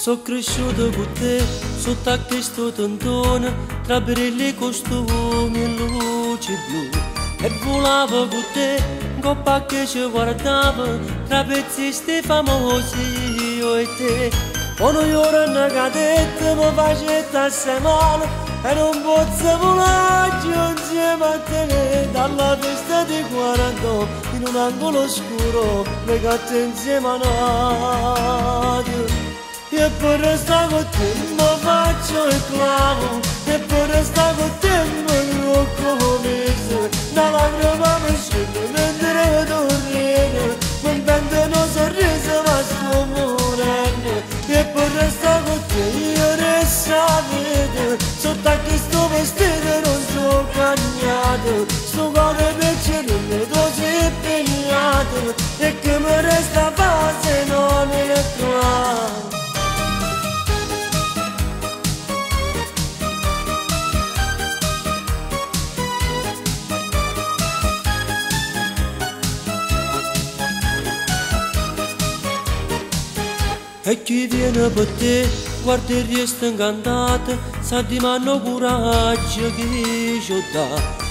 So cresciuto con te, sotto a questo tantone, tra brilli e costumi e luci blu. E volavo con te, coppa che ci guardava, tra pezzisti famosi io e te. Ogni ora una cadetta mi faceva assai male, e non posso volare insieme a te. Dalla festa di 40 in un angolo oscuro, legate insieme a noi. E per restare con te mi faccio il clavo, e per restare con te mi tocco mese. Da lacrima mi scende mentre dormire, mi vendono sorriso ma sto morendo. E per restare con te io resto a vedere, sotto a questo vestito non sono cagnato. Sto cuore piacerelle così impegnato, e che mi resta a fare se non è qua. E chi viene per te, guarda e resta incantato, sa di mano coraggio che ci dà.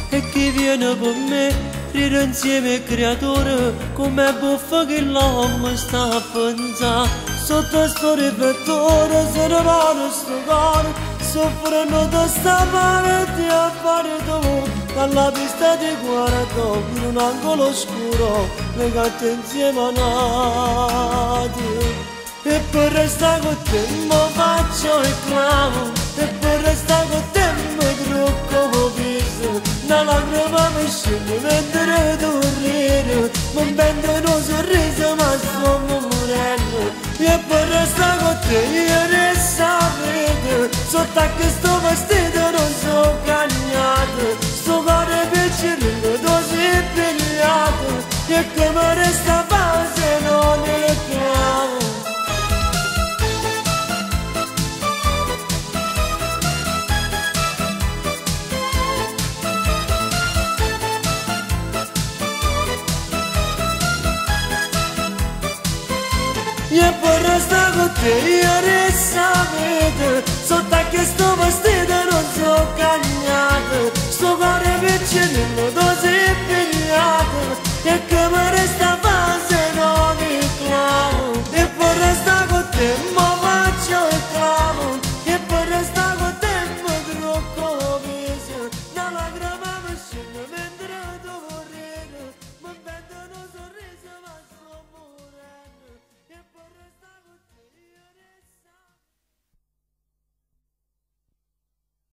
E chi viene per me, ride insieme al creatore, come buffa che l'uomo sta a pensare. Sotto sto riflettore se ne va sto cuore, soffrendo da sta parte a fare tu. Dalla pista di 40 in un angolo oscuro, legate insieme a noi. E per restare con te mi faccio il clavo, e per restare con te mi trucco viso. Da lacrima mi scende mentre tu ridi, mi vendono un sorriso ma sto morendo. E per restare con te io resto a vedere, sotto a questo vestito non sono cagnato. Sto cuore piacerelle così pigliato, e come resta a fare se non è chiaro. E per restare con te io resto a vedere, sotto a questo